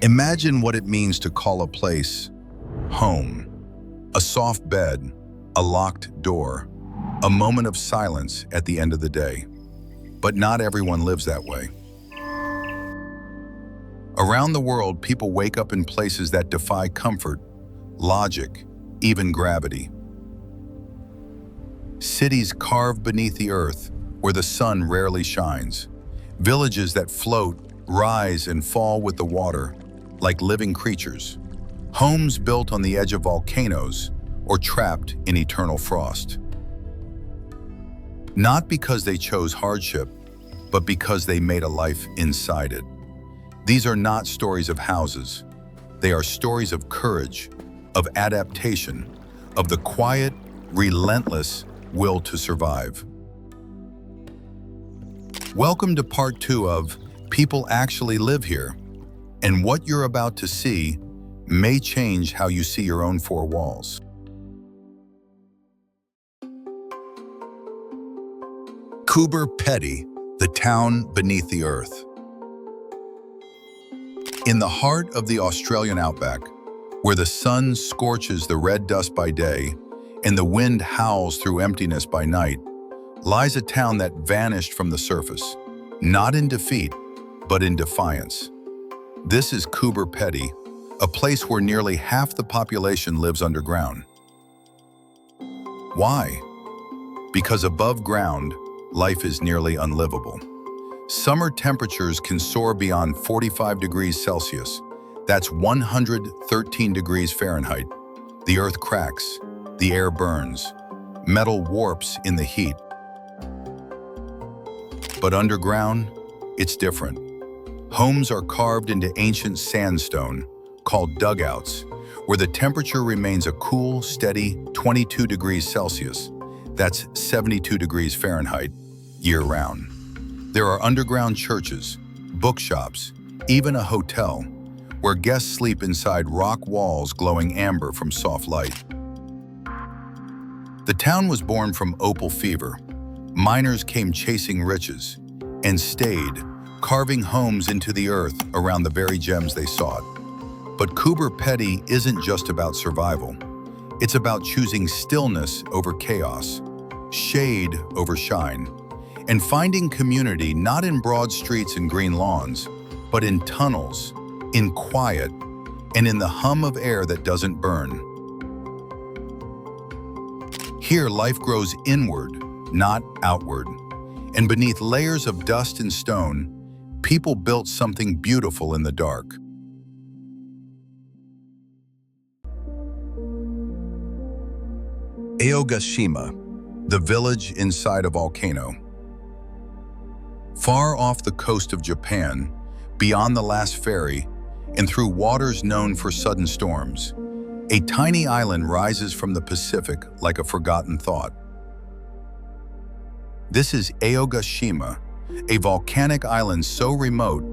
Imagine what it means to call a place home. A soft bed, a locked door, a moment of silence at the end of the day. But not everyone lives that way. Around the world, people wake up in places that defy comfort, logic, even gravity. Cities carved beneath the earth where the sun rarely shines. Villages that float, rise, and fall with the water like living creatures. Homes built on the edge of volcanoes or trapped in eternal frost. Not because they chose hardship, but because they made a life inside it. These are not stories of houses. They are stories of courage, of adaptation, of the quiet, relentless will to survive. Welcome to part 2 of People Actually Live Here, and what you're about to see may change how you see your own four walls. Coober, Pedy, the town beneath the earth. In the heart of the Australian outback, where the sun scorches the red dust by day and the wind howls through emptiness by night, lies a town that vanished from the surface, not in defeat, but in defiance. This is Coober, Pedy, a place where nearly half the population lives underground. Why? Because above ground, life is nearly unlivable. Summer temperatures can soar beyond 45 degrees Celsius. That's 113 degrees Fahrenheit. The earth cracks, the air burns, metal warps in the heat. But underground, it's different. Homes are carved into ancient sandstone, called dugouts, where the temperature remains a cool, steady 22 degrees Celsius. That's 72 degrees Fahrenheit, year-round. There are underground churches, bookshops, even a hotel, where guests sleep inside rock walls glowing amber from soft light. The town was born from opal fever. Miners came chasing riches and stayed, carving homes into the earth around the very gems they sought. But Coober, Pedy isn't just about survival. It's about choosing stillness over chaos, shade over shine, and finding community not in broad streets and green lawns, but in tunnels, in quiet, and in the hum of air that doesn't burn. Here, life grows inward, not outward, and beneath layers of dust and stone, people built something beautiful in the dark. Aogashima, the village inside a volcano. Far off the coast of Japan, beyond the last ferry, and through waters known for sudden storms, a tiny island rises from the Pacific like a forgotten thought. This is Aogashima, a volcanic island so remote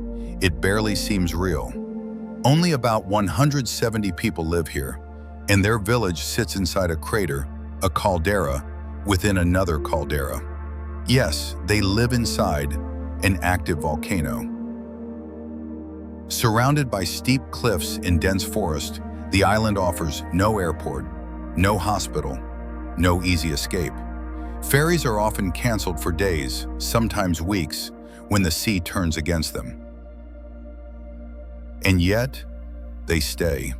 it barely seems real. Only about 170 people live here, and their village sits inside a crater, a caldera, within another caldera. Yes, they live inside an active volcano. Surrounded by steep cliffs and dense forest, the island offers no airport, no hospital, no easy escape. Ferries are often canceled for days, sometimes weeks, when the sea turns against them. And yet, they stay.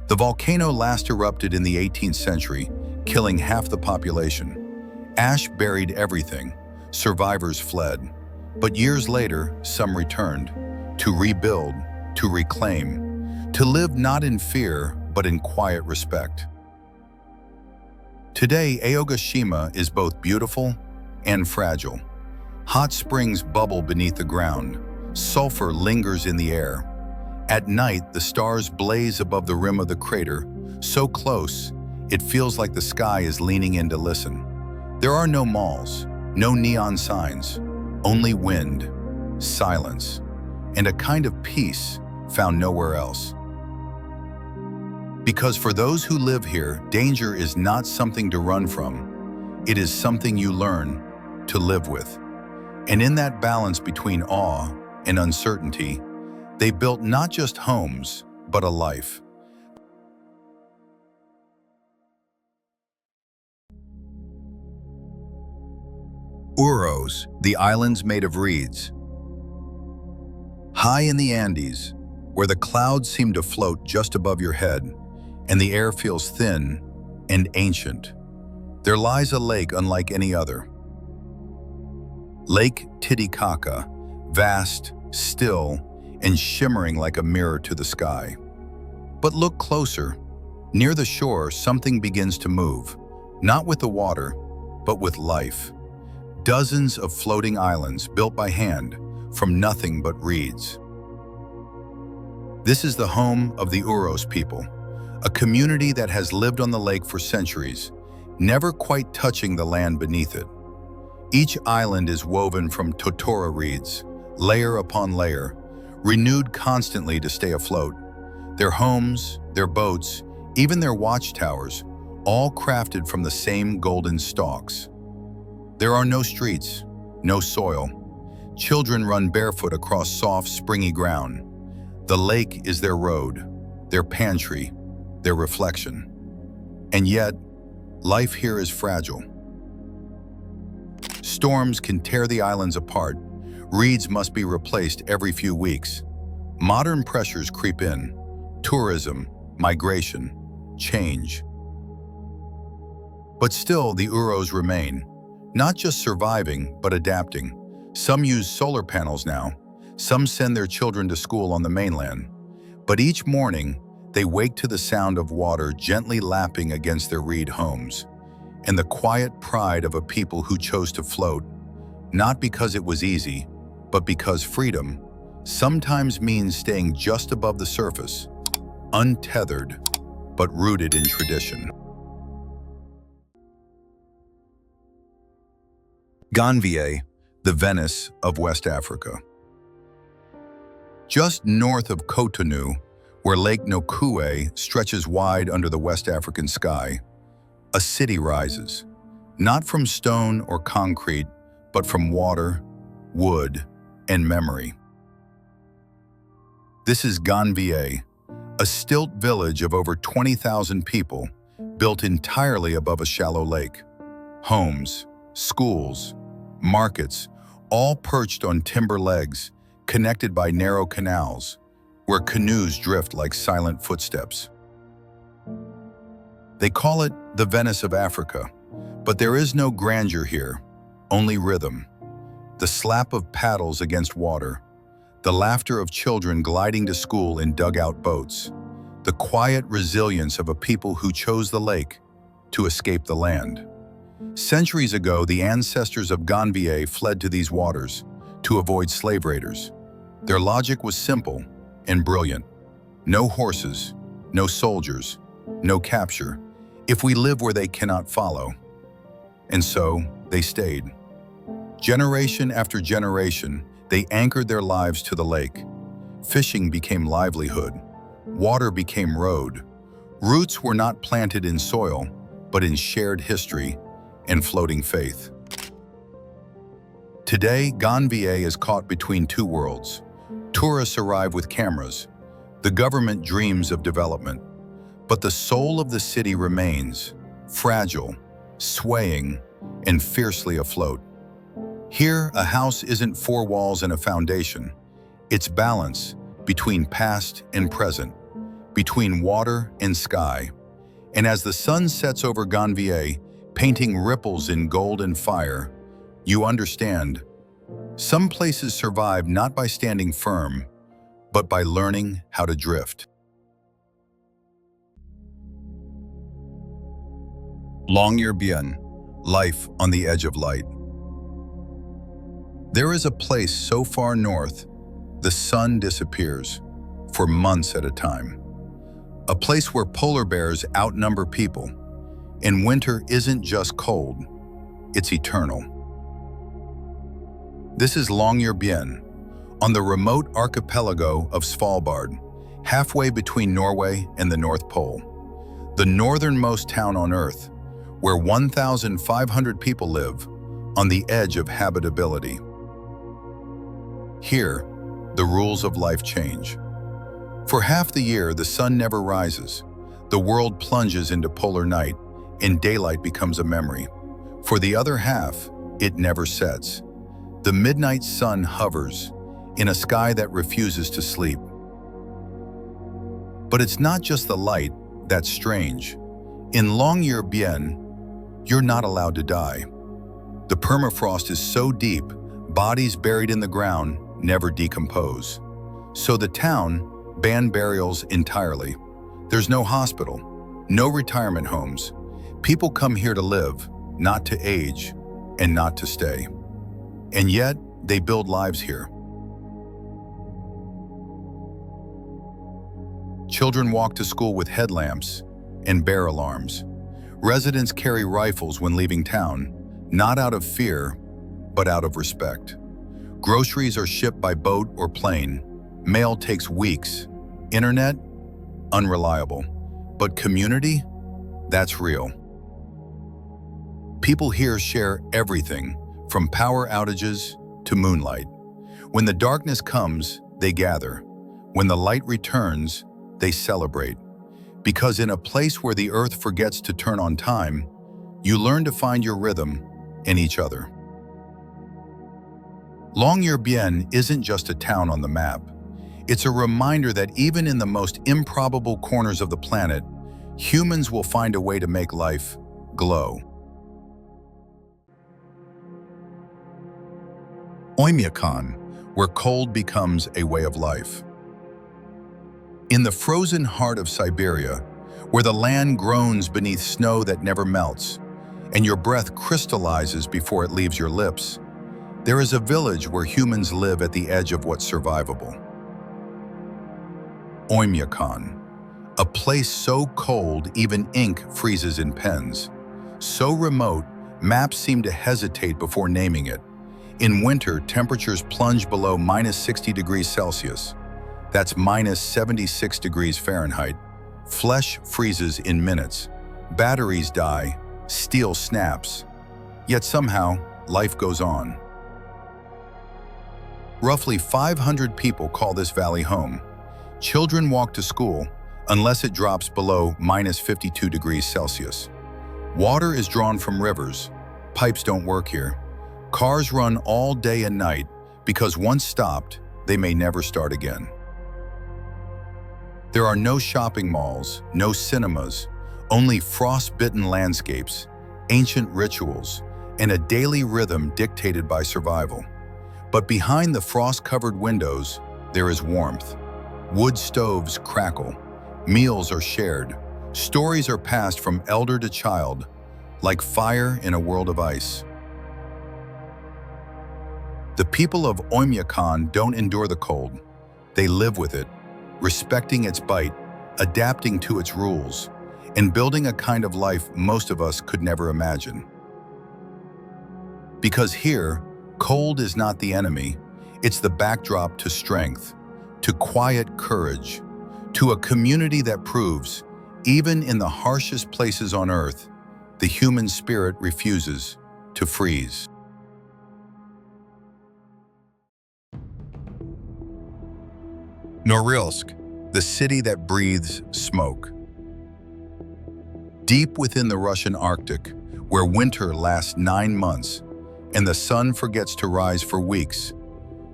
The volcano last erupted in the 18th century, killing half the population. Ash buried everything. Survivors fled. But years later, some returned, to rebuild, to reclaim, to live not in fear, but in quiet respect. Today, Aogashima is both beautiful and fragile. Hot springs bubble beneath the ground. Sulfur lingers in the air. At night, the stars blaze above the rim of the crater, so close, it feels like the sky is leaning in to listen. There are no malls, no neon signs, only wind, silence, and a kind of peace found nowhere else. Because for those who live here, danger is not something to run from. It is something you learn to live with. And in that balance between awe and uncertainty, They built not just homes, but a life. Uros, the islands made of reeds. High in the Andes, where the clouds seem to float just above your head, and the air feels thin and ancient, there lies a lake unlike any other. Lake Titicaca, vast, still, and shimmering like a mirror to the sky. But look closer. Near the shore, something begins to move, not with the water, but with life. Dozens of floating islands built by hand from nothing but reeds. This is the home of the Uros people, a community that has lived on the lake for centuries, never quite touching the land beneath it. Each island is woven from totora reeds, layer upon layer, renewed constantly to stay afloat. Their homes, their boats, even their watchtowers, all crafted from the same golden stalks. There are no streets, no soil. Children run barefoot across soft, springy ground. The lake is their road, their pantry, their reflection. And yet, life here is fragile. Storms can tear the islands apart. Reeds must be replaced every few weeks. Modern pressures creep in. Tourism, migration, change. But still, the Uros remain, not just surviving, but adapting. Some use solar panels now. Some send their children to school on the mainland. But each morning, they wake to the sound of water gently lapping against their reed homes, and the quiet pride of a people who chose to float, not because it was easy, but because freedom sometimes means staying just above the surface, untethered, but rooted in tradition. Ganvié, the Venice of West Africa. Just north of Cotonou, where Lake Nokoué stretches wide under the West African sky, a city rises, not from stone or concrete, but from water, wood, and memory. This is Ganvié, a stilt village of over 20,000 people, built entirely above a shallow lake. Homes, schools, markets, all perched on timber legs, connected by narrow canals, where canoes drift like silent footsteps. They call it the Venice of Africa, but there is no grandeur here, only rhythm. The slap of paddles against water, the laughter of children gliding to school in dugout boats, the quiet resilience of a people who chose the lake to escape the land. Centuries ago, the ancestors of Ganvié fled to these waters to avoid slave raiders. Their logic was simple and brilliant. No horses, no soldiers, no capture, if we live where they cannot follow. And so, they stayed. Generation after generation, they anchored their lives to the lake. Fishing became livelihood. Water became road. Roots were not planted in soil, but in shared history and floating faith. Today, Ganvié is caught between two worlds. Tourists arrive with cameras. The government dreams of development. But the soul of the city remains, fragile, swaying, and fiercely afloat. Here, a house isn't four walls and a foundation. It's balance between past and present, between water and sky. And as the sun sets over Ganvié, painting ripples in gold and fire, you understand, some places survive not by standing firm, but by learning how to drift. Longyearbyen, life on the edge of light. There is a place so far north, the sun disappears for months at a time. A place where polar bears outnumber people, and winter isn't just cold, it's eternal. This is Longyearbyen, on the remote archipelago of Svalbard, halfway between Norway and the North Pole, the northernmost town on Earth, where 1,500 people live, on the edge of habitability. Here, the rules of life change. For half the year, the sun never rises. The world plunges into polar night, and daylight becomes a memory. For the other half, it never sets. The midnight sun hovers in a sky that refuses to sleep. But it's not just the light that's strange. In Longyearbyen, you're not allowed to die. The permafrost is so deep, bodies buried in the ground never decompose. So the town banned burials entirely. There's no hospital, no retirement homes. People come here to live, not to age, and not to stay. And yet, they build lives here. Children walk to school with headlamps and bear alarms. Residents carry rifles when leaving town, not out of fear, but out of respect. Groceries are shipped by boat or plane. Mail takes weeks. Internet? Unreliable. But community? That's real. People here share everything, from power outages to moonlight. When the darkness comes, they gather. When the light returns, they celebrate. Because in a place where the earth forgets to turn on time, you learn to find your rhythm in each other. Longyearbyen isn't just a town on the map. It's a reminder that even in the most improbable corners of the planet, humans will find a way to make life glow. Oymyakon, where cold becomes a way of life. In the frozen heart of Siberia, where the land groans beneath snow that never melts, and your breath crystallizes before it leaves your lips, there is a village where humans live at the edge of what's survivable. Oymyakon, a place so cold even ink freezes in pens. So remote, maps seem to hesitate before naming it. In winter, temperatures plunge below -60 degrees Celsius. That's -76 degrees Fahrenheit. Flesh freezes in minutes. Batteries die. Steel snaps. Yet somehow, life goes on. Roughly 500 people call this valley home. Children walk to school unless it drops below -52 degrees Celsius. Water is drawn from rivers. Pipes don't work here. Cars run all day and night because once stopped, they may never start again. There are no shopping malls, no cinemas, only frost-bitten landscapes, ancient rituals, and a daily rhythm dictated by survival. But behind the frost-covered windows, there is warmth. Wood stoves crackle, meals are shared, stories are passed from elder to child, like fire in a world of ice. The people of Oymyakon don't endure the cold. They live with it, respecting its bite, adapting to its rules, and building a kind of life most of us could never imagine. Because here, cold is not the enemy, it's the backdrop to strength, to quiet courage, to a community that proves, even in the harshest places on earth, the human spirit refuses to freeze. Norilsk, the city that breathes smoke. Deep within the Russian Arctic, where winter lasts 9 months and the sun forgets to rise for weeks,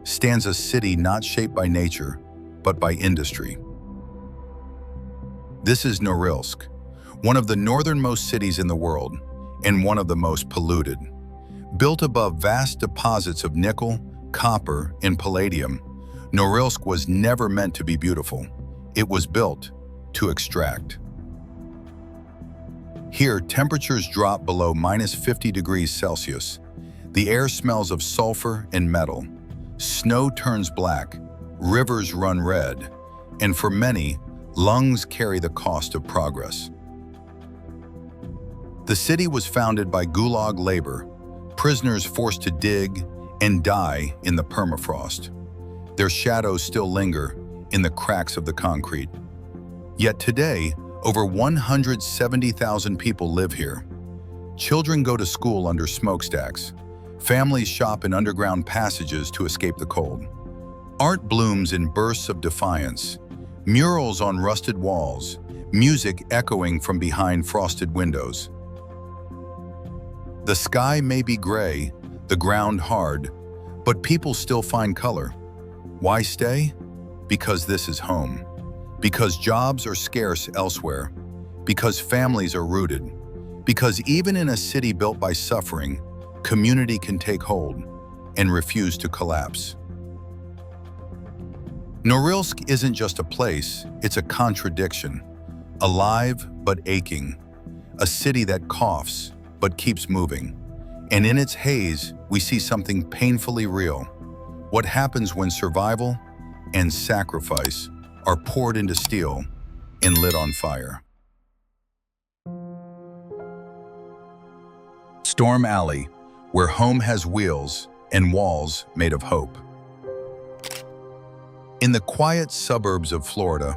stands a city not shaped by nature, but by industry. This is Norilsk, one of the northernmost cities in the world and one of the most polluted. Built above vast deposits of nickel, copper, and palladium, Norilsk was never meant to be beautiful. It was built to extract. Here, temperatures drop below -50 degrees Celsius. The air smells of sulfur and metal. Snow turns black, rivers run red, and for many, lungs carry the cost of progress. The city was founded by Gulag labor, prisoners forced to dig and die in the permafrost. Their shadows still linger in the cracks of the concrete. Yet today, over 170,000 people live here. Children go to school under smokestacks. Families shop in underground passages to escape the cold. Art blooms in bursts of defiance, murals on rusted walls, music echoing from behind frosted windows. The sky may be gray, the ground hard, but people still find color. Why stay? Because this is home. Because jobs are scarce elsewhere. Because families are rooted. Because even in a city built by suffering, community can take hold and refuse to collapse. Norilsk isn't just a place, it's a contradiction. Alive but aching. A city that coughs but keeps moving. And in its haze, we see something painfully real. What happens when survival and sacrifice are poured into steel and lit on fire. Storm Alley, where home has wheels and walls made of hope. In the quiet suburbs of Florida,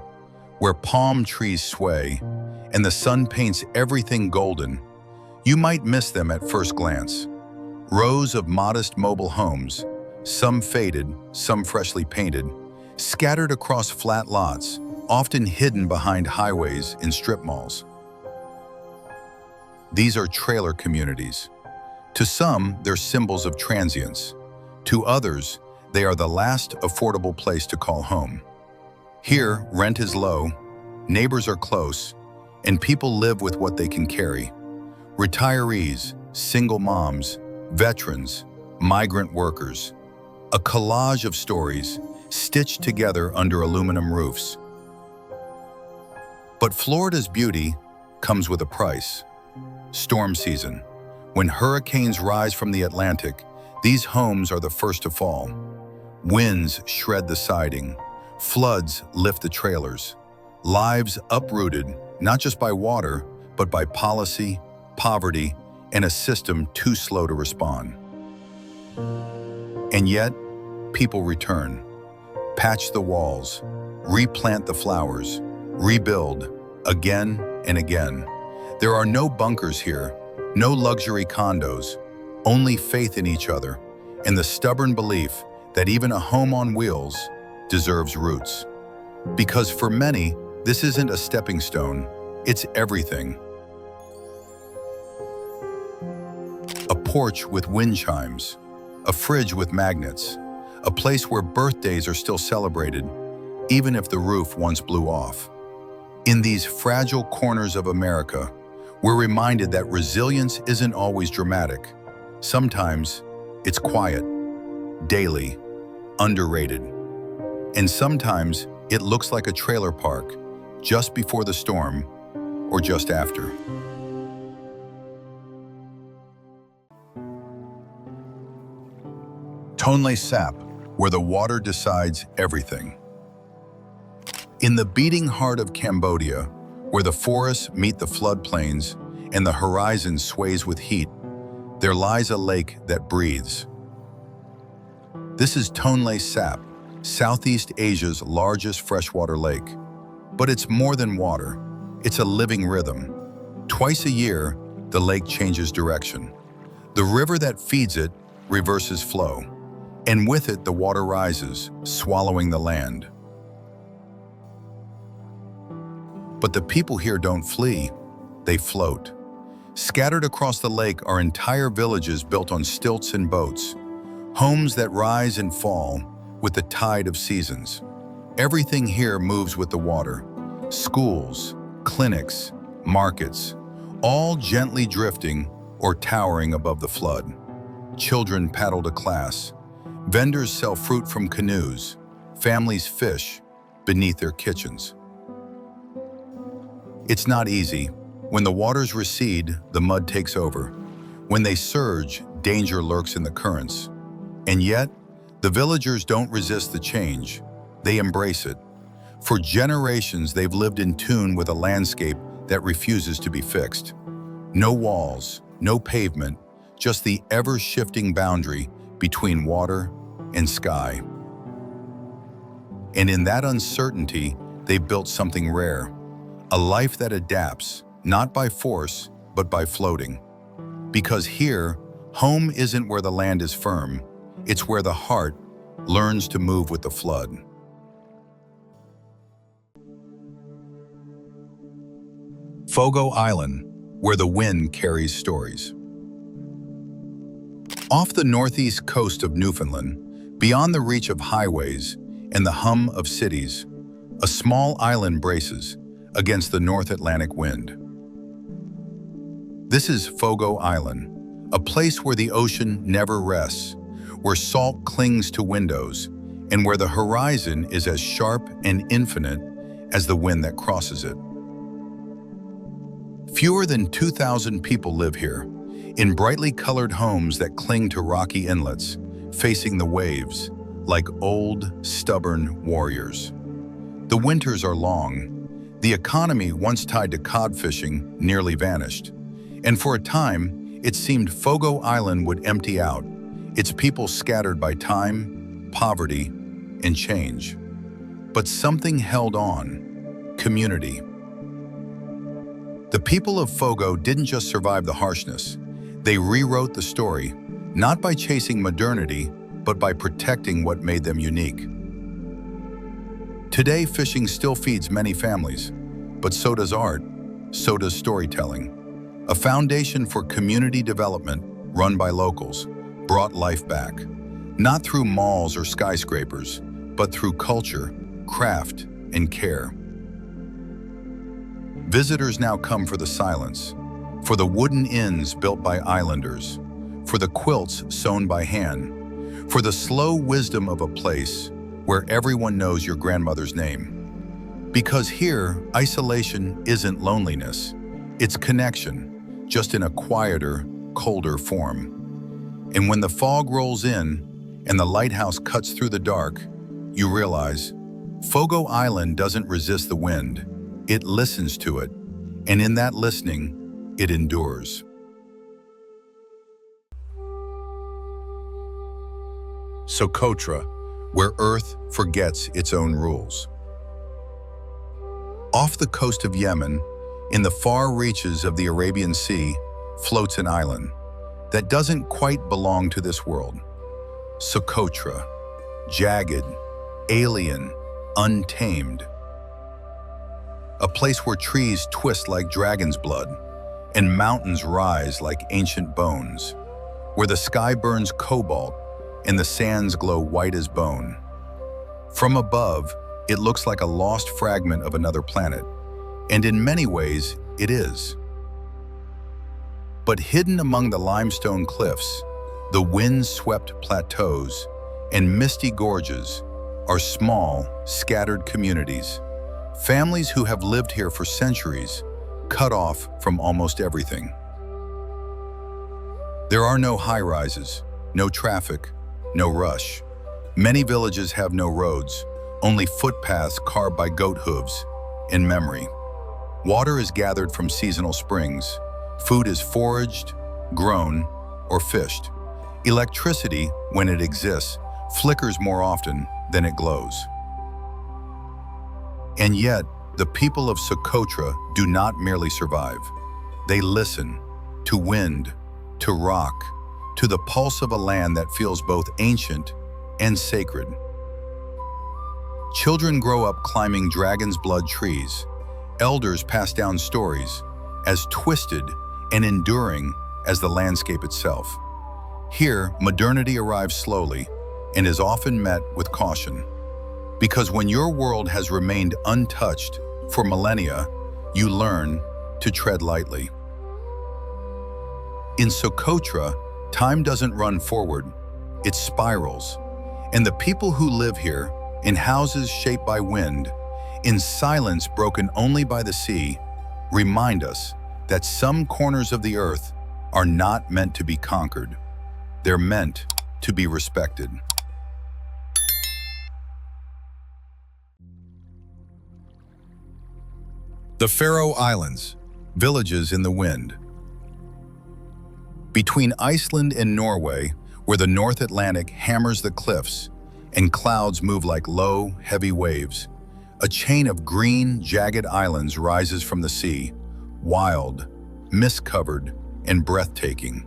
where palm trees sway and the sun paints everything golden, you might miss them at first glance. Rows of modest mobile homes, some faded, some freshly painted, scattered across flat lots, often hidden behind highways and strip malls. These are trailer communities. To some, they're symbols of transience. To others, they are the last affordable place to call home. Here, rent is low, neighbors are close, and people live with what they can carry. Retirees, single moms, veterans, migrant workers. A collage of stories stitched together under aluminum roofs. But Florida's beauty comes with a price. Storm season. When hurricanes rise from the Atlantic, these homes are the first to fall. Winds shred the siding. Floods lift the trailers. Lives uprooted, not just by water, but by policy, poverty, and a system too slow to respond. And yet, people return. Patch the walls, replant the flowers, rebuild, again and again. There are no bunkers here, no luxury condos, only faith in each other, and the stubborn belief that even a home on wheels deserves roots. Because for many, this isn't a stepping stone, it's everything. A porch with wind chimes, a fridge with magnets, a place where birthdays are still celebrated, even if the roof once blew off. In these fragile corners of America, we're reminded that resilience isn't always dramatic. Sometimes it's quiet, daily, underrated. And sometimes it looks like a trailer park, just before the storm or just after. Tonle Sap, where the water decides everything. In the beating heart of Cambodia, where the forests meet the floodplains and the horizon sways with heat, there lies a lake that breathes. This is Tonle Sap, Southeast Asia's largest freshwater lake. But it's more than water. It's a living rhythm. Twice a year, the lake changes direction. The river that feeds it reverses flow, and with it the water rises, swallowing the land. But the people here don't flee, they float. Scattered across the lake are entire villages built on stilts and boats, homes that rise and fall with the tide of seasons. Everything here moves with the water. Schools, clinics, markets, all gently drifting or towering above the flood. Children paddle to class. Vendors sell fruit from canoes. Families fish beneath their kitchens. It's not easy. When the waters recede, the mud takes over. When they surge, danger lurks in the currents. And yet, the villagers don't resist the change. They embrace it. For generations, they've lived in tune with a landscape that refuses to be fixed. No walls, no pavement, just the ever-shifting boundary between water and sky. And in that uncertainty, they built something rare, a life that adapts, not by force, but by floating. Because here, home isn't where the land is firm, it's where the heart learns to move with the flood. Fogo Island, where the wind carries stories. Off the northeast coast of Newfoundland, beyond the reach of highways and the hum of cities, a small island braces against the North Atlantic wind. This is Fogo Island, a place where the ocean never rests, where salt clings to windows, and where the horizon is as sharp and infinite as the wind that crosses it. Fewer than 2,000 people live here, in brightly colored homes that cling to rocky inlets, facing the waves like old, stubborn warriors. The winters are long. The economy, once tied to cod fishing, nearly vanished. And for a time, it seemed Fogo Island would empty out, its people scattered by time, poverty, and change. But something held on: community. The people of Fogo didn't just survive the harshness. They rewrote the story, not by chasing modernity, but by protecting what made them unique. Today, fishing still feeds many families, but so does art, so does storytelling. A foundation for community development run by locals brought life back, not through malls or skyscrapers, but through culture, craft, and care. Visitors now come for the silence, for the wooden inns built by islanders, for the quilts sewn by hand, for the slow wisdom of a place where everyone knows your grandmother's name. Because here, isolation isn't loneliness, it's connection, just in a quieter, colder form. And when the fog rolls in and the lighthouse cuts through the dark, you realize Fogo Island doesn't resist the wind, it listens to it, and in that listening, it endures. Socotra, where Earth forgets its own rules. Off the coast of Yemen, in the far reaches of the Arabian Sea, floats an island that doesn't quite belong to this world. Socotra, jagged, alien, untamed. A place where trees twist like dragon's blood and mountains rise like ancient bones, where the sky burns cobalt and the sands glow white as bone. From above, it looks like a lost fragment of another planet, and in many ways, it is. But hidden among the limestone cliffs, the wind-swept plateaus, and misty gorges are small, scattered communities, families who have lived here for centuries, cut off from almost everything. There are no high-rises, no traffic, no rush. Many villages have no roads, only footpaths carved by goat hooves in memory. Water is gathered from seasonal springs. Food is foraged, grown, or fished. Electricity, when it exists, flickers more often than it glows. And yet, the people of Socotra do not merely survive. They listen to wind, to rock, to the pulse of a land that feels both ancient and sacred. Children grow up climbing dragon's blood trees. Elders pass down stories as twisted and enduring as the landscape itself. Here, modernity arrives slowly and is often met with caution. Because when your world has remained untouched for millennia, you learn to tread lightly. In Socotra, time doesn't run forward, it spirals. And the people who live here, in houses shaped by wind, in silence broken only by the sea, remind us that some corners of the earth are not meant to be conquered. They're meant to be respected. The Faroe Islands, villages in the wind. Between Iceland and Norway, where the North Atlantic hammers the cliffs and clouds move like low, heavy waves, a chain of green, jagged islands rises from the sea, wild, mist-covered, and breathtaking.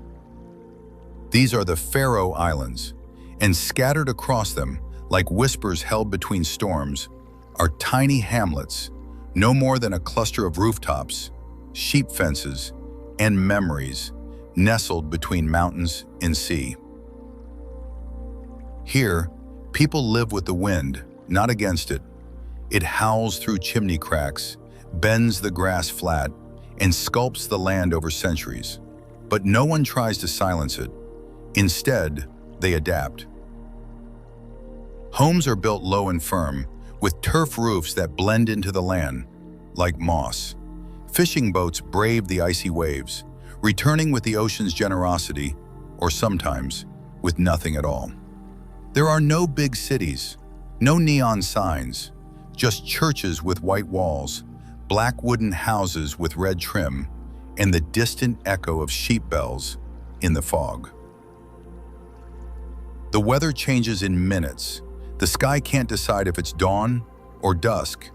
These are the Faroe Islands, and scattered across them, like whispers held between storms, are tiny hamlets, no more than a cluster of rooftops, sheep fences, and memories nestled between mountains and sea. Here, people live with the wind, not against it. It howls through chimney cracks, bends the grass flat, and sculpts the land over centuries. But no one tries to silence it. Instead, they adapt. Homes are built low and firm, with turf roofs that blend into the land, like moss. Fishing boats brave the icy waves, returning with the ocean's generosity, or sometimes with nothing at all. There are no big cities, no neon signs, just churches with white walls, black wooden houses with red trim, and the distant echo of sheep bells in the fog. The weather changes in minutes. The sky can't decide if it's dawn or dusk,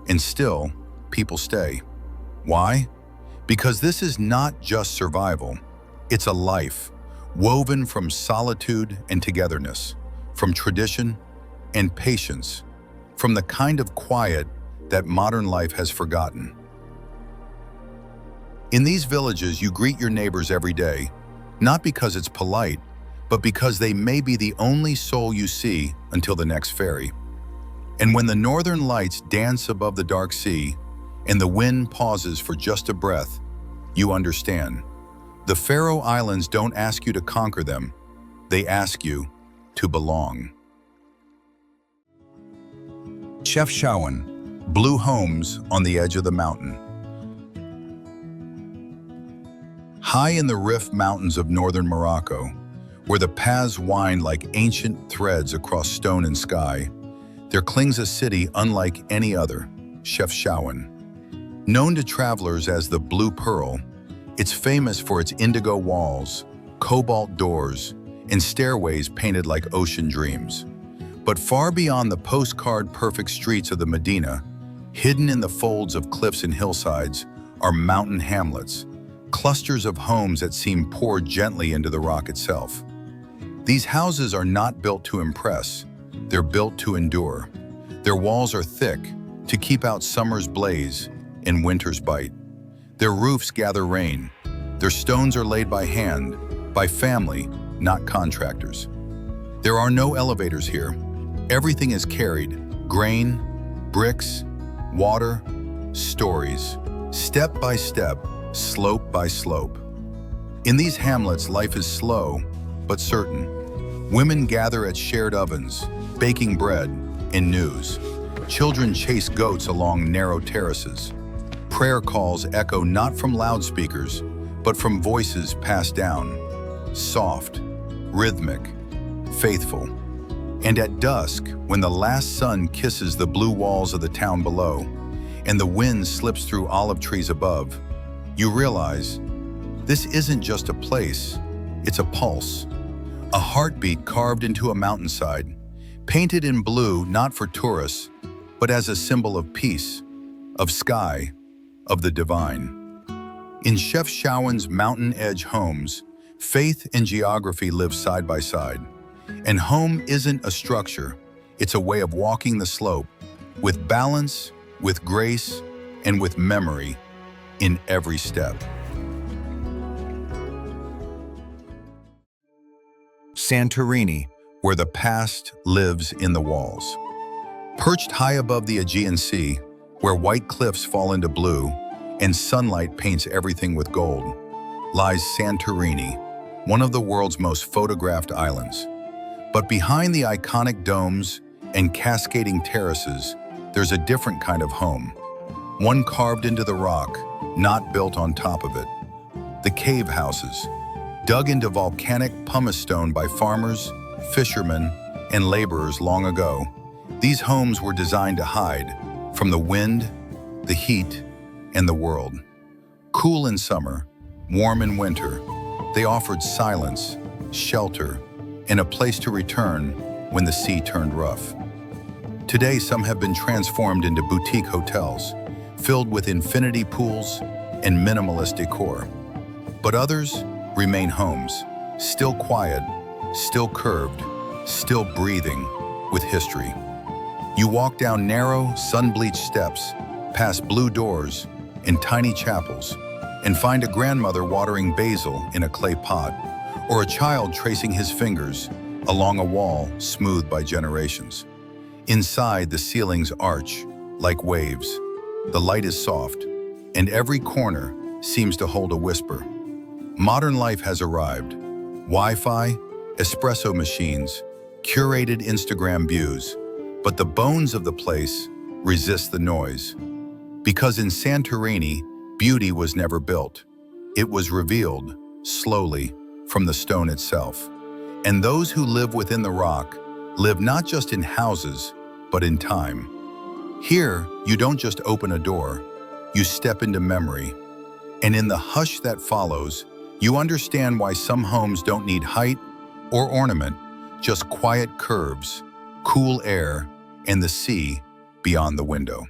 and still, people stay. Why? Because this is not just survival. It's a life, woven from solitude and togetherness, from tradition and patience, from the kind of quiet that modern life has forgotten. In these villages, you greet your neighbors every day, not because it's polite, but because they may be the only soul you see until the next ferry. And when the northern lights dance above the dark sea and the wind pauses for just a breath, you understand. The Faroe Islands don't ask you to conquer them, they ask you to belong. Chefchaouen, blue homes on the edge of the mountain. High in the Rif Mountains of northern Morocco, where the paths wind like ancient threads across stone and sky, there clings a city unlike any other, Chefchaouen. Known to travelers as the Blue Pearl, it's famous for its indigo walls, cobalt doors, and stairways painted like ocean dreams. But far beyond the postcard-perfect streets of the Medina, hidden in the folds of cliffs and hillsides, are mountain hamlets, clusters of homes that seem poured gently into the rock itself. These houses are not built to impress, they're built to endure. Their walls are thick, to keep out summer's blaze and winter's bite. Their roofs gather rain. Their stones are laid by hand, by family, not contractors. There are no elevators here. Everything is carried: grain, bricks, water, stories, step by step, slope by slope. In these hamlets, life is slow, but certain. Women gather at shared ovens, baking bread and news. Children chase goats along narrow terraces. Prayer calls echo not from loudspeakers, but from voices passed down, soft, rhythmic, faithful. And at dusk, when the last sun kisses the blue walls of the town below, and the wind slips through olive trees above, you realize this isn't just a place, it's a pulse, a heartbeat carved into a mountainside, painted in blue not for tourists, but as a symbol of peace, of sky, of the divine. In Chefchaouen's mountain edge homes, faith and geography live side by side. And home isn't a structure, it's a way of walking the slope, with balance, with grace, and with memory in every step. Santorini, where the past lives in the walls. Perched high above the Aegean Sea, where white cliffs fall into blue and sunlight paints everything with gold, lies Santorini, one of the world's most photographed islands. But behind the iconic domes and cascading terraces, there's a different kind of home. One carved into the rock, not built on top of it. The cave houses, dug into volcanic pumice stone by farmers, fishermen, and laborers long ago. These homes were designed to hide from the wind, the heat, and the world. Cool in summer, warm in winter, they offered silence, shelter, and a place to return when the sea turned rough. Today, some have been transformed into boutique hotels, filled with infinity pools and minimalist decor. But others remain homes, still quiet, still curved, still breathing, with history. You walk down narrow, sun-bleached steps, past blue doors and tiny chapels, and find a grandmother watering basil in a clay pot, or a child tracing his fingers along a wall smoothed by generations. Inside, the ceilings arch like waves. The light is soft, and every corner seems to hold a whisper. Modern life has arrived. Wi-Fi, espresso machines, curated Instagram views, but the bones of the place resist the noise. Because in Santorini, beauty was never built. It was revealed, slowly, from the stone itself. And those who live within the rock live not just in houses, but in time. Here, you don't just open a door, you step into memory. And in the hush that follows, you understand why some homes don't need height or ornament, just quiet curves, cool air, and the sea beyond the window.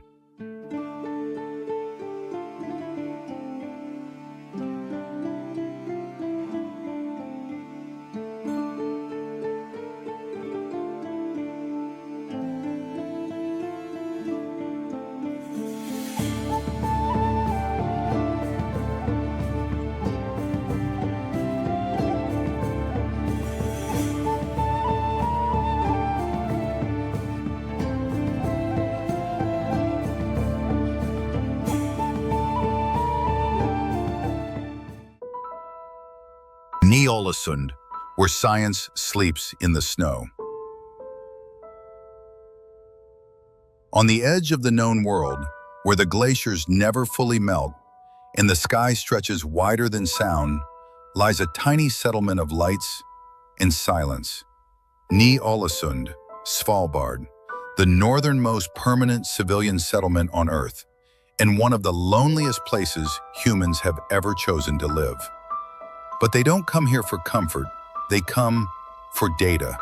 Ny-Ålesund, where science sleeps in the snow. On the edge of the known world, where the glaciers never fully melt and the sky stretches wider than sound, lies a tiny settlement of lights and silence. Ny-Ålesund, Svalbard, the northernmost permanent civilian settlement on Earth, and one of the loneliest places humans have ever chosen to live. But they don't come here for comfort, they come for data,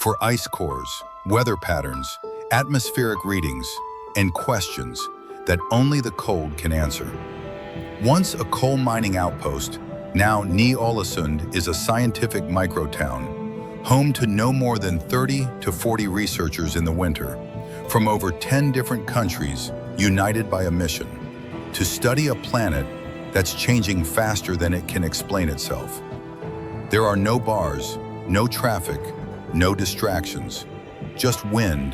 for ice cores, weather patterns, atmospheric readings, and questions that only the cold can answer. Once a coal mining outpost, now Ny-Ålesund is a scientific microtown, home to no more than 30 to 40 researchers in the winter, from over 10 different countries united by a mission to study a planet that's changing faster than it can explain itself. There are no bars, no traffic, no distractions, just wind,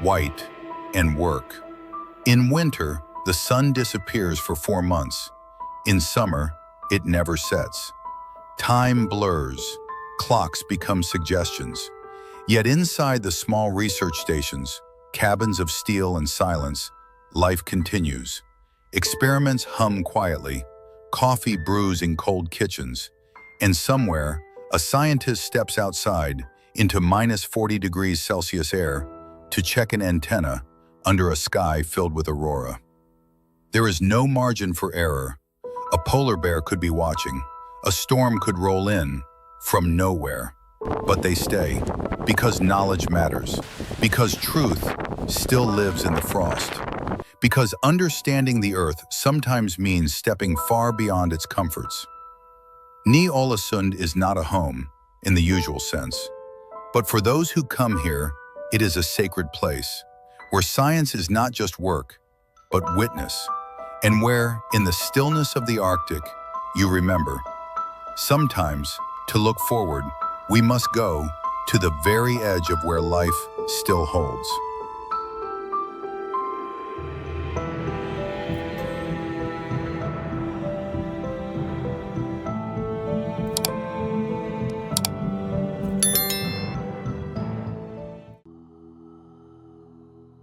white, and work. In winter, the sun disappears for 4 months. In summer, it never sets. Time blurs, clocks become suggestions. Yet inside the small research stations, cabins of steel and silence, life continues. Experiments hum quietly, coffee brews in cold kitchens, and somewhere, a scientist steps outside into minus 40 degrees Celsius air to check an antenna under a sky filled with aurora. There is no margin for error. A polar bear could be watching. A storm could roll in from nowhere. But they stay because knowledge matters, because truth still lives in the frost. Because understanding the Earth sometimes means stepping far beyond its comforts. Ny-Ålesund is not a home, in the usual sense. But for those who come here, it is a sacred place, where science is not just work, but witness, and where, in the stillness of the Arctic, you remember. Sometimes, to look forward, we must go to the very edge of where life still holds.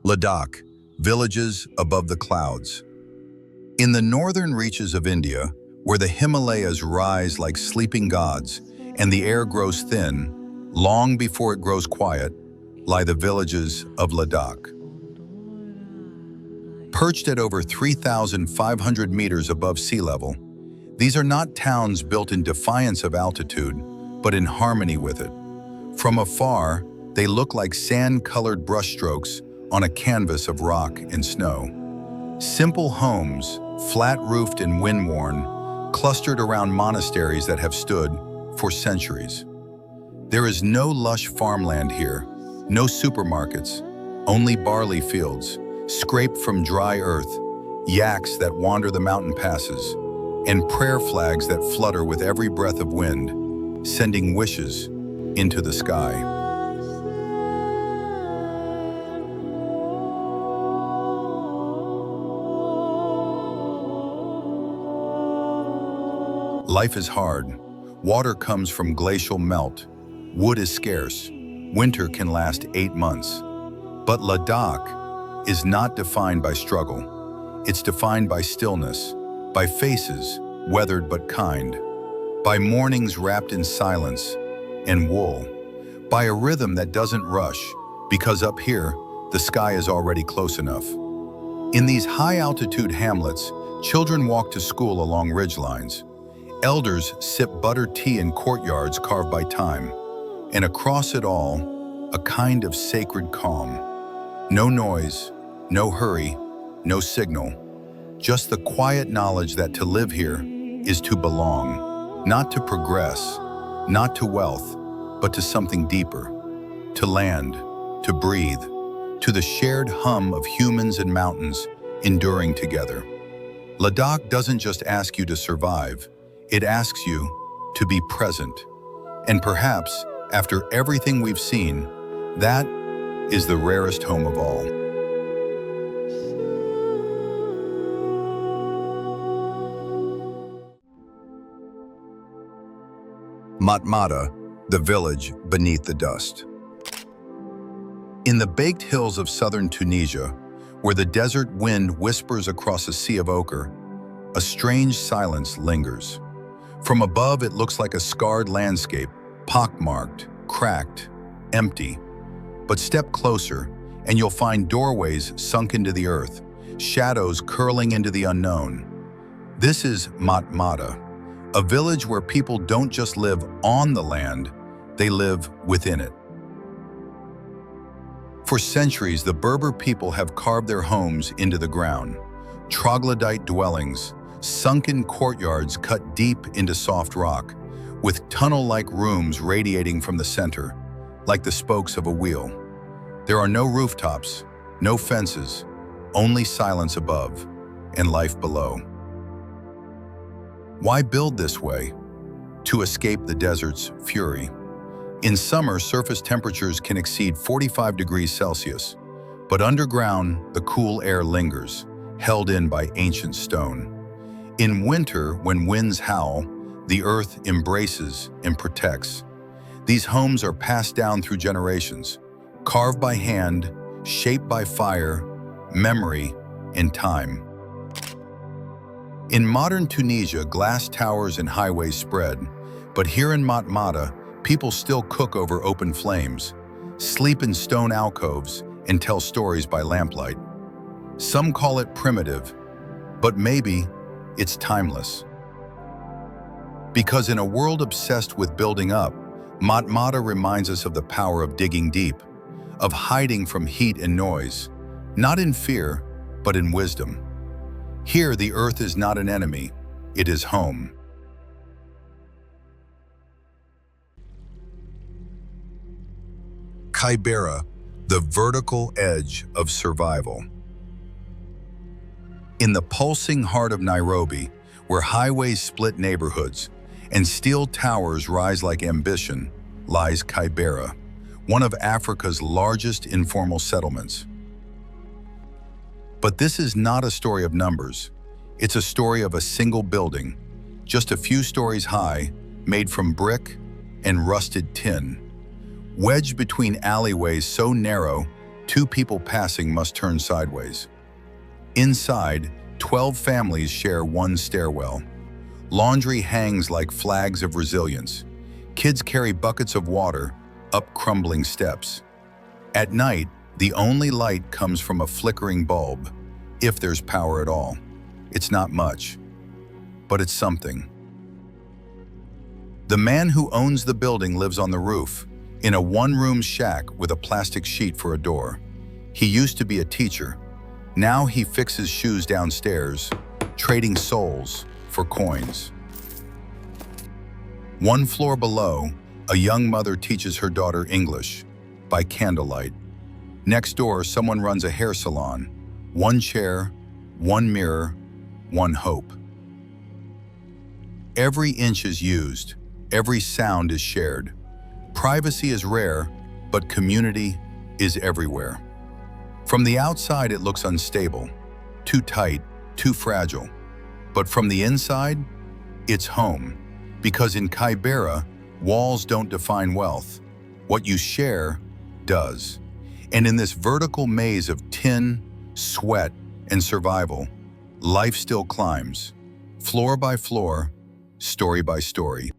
Ladakh, villages above the clouds. In the northern reaches of India, where the Himalayas rise like sleeping gods and the air grows thin, long before it grows quiet, lie the villages of Ladakh. Perched at over 3,500 meters above sea level, these are not towns built in defiance of altitude, but in harmony with it. From afar, they look like sand-colored brushstrokes on a canvas of rock and snow. Simple homes, flat-roofed and wind-worn, clustered around monasteries that have stood for centuries. There is no lush farmland here, No supermarkets, only barley fields, scraped from dry earth, yaks that wander the mountain passes, and prayer flags that flutter with every breath of wind, sending wishes into the sky. Life is hard. Water comes from glacial melt. Wood is scarce. Winter can last 8 months. But Ladakh is not defined by struggle. It's defined by stillness, by faces, weathered but kind, by mornings wrapped in silence and wool, by a rhythm that doesn't rush, because up here, the sky is already close enough. In these high-altitude hamlets, children walk to school along ridgelines. Elders sip buttered tea in courtyards carved by time, and across it all, a kind of sacred calm. No noise, no hurry, no signal, just the quiet knowledge that to live here is to belong, not to progress, not to wealth, but to something deeper, to land, to breathe, to the shared hum of humans and mountains enduring together. Ladakh doesn't just ask you to survive, it asks you to be present. And perhaps, after everything we've seen, that is the rarest home of all. Matmata, the village beneath the dust. In the baked hills of southern Tunisia, where the desert wind whispers across a sea of ochre, a strange silence lingers. From above, it looks like a scarred landscape, pockmarked, cracked, empty. But step closer, and you'll find doorways sunk into the earth, shadows curling into the unknown. This is Matmata, a village where people don't just live on the land, they live within it. For centuries, the Berber people have carved their homes into the ground, troglodyte dwellings, sunken courtyards cut deep into soft rock, with tunnel-like rooms radiating from the center, like the spokes of a wheel. There are no rooftops, no fences, only silence above and life below. Why build this way? To escape the desert's fury. In summer, surface temperatures can exceed 45 degrees Celsius, but underground, the cool air lingers, held in by ancient stone. In winter, when winds howl, the earth embraces and protects. These homes are passed down through generations, carved by hand, shaped by fire, memory, and time. In modern Tunisia, glass towers and highways spread, but here in Matmata, people still cook over open flames, sleep in stone alcoves, and tell stories by lamplight. Some call it primitive, but maybe it's timeless. Because in a world obsessed with building up, Matmata reminds us of the power of digging deep, of hiding from heat and noise, not in fear, but in wisdom. Here, the earth is not an enemy, it is home. Kibera, the vertical edge of survival. In the pulsing heart of Nairobi, where highways split neighborhoods and steel towers rise like ambition, lies Kibera, one of Africa's largest informal settlements. But this is not a story of numbers. It's a story of a single building, just a few stories high, made from brick and rusted tin. Wedged between alleyways so narrow, 2 people passing must turn sideways. Inside, 12 families share one stairwell. Laundry hangs like flags of resilience. Kids carry buckets of water up crumbling steps. At night, the only light comes from a flickering bulb, if there's power at all. It's not much, but it's something. The man who owns the building lives on the roof, in a one-room shack with a plastic sheet for a door. He used to be a teacher. Now he fixes shoes downstairs, trading souls for coins. One floor below, a young mother teaches her daughter English. by candlelight. Next door, someone runs a hair salon. One chair, one mirror, one hope. Every inch is used, every sound is shared. Privacy is rare, but community is everywhere. From the outside, it looks unstable, too tight, too fragile. But from the inside, it's home. Because in Kibera, walls don't define wealth. What you share does. And in this vertical maze of tin, sweat, and survival, life still climbs, floor by floor, story by story.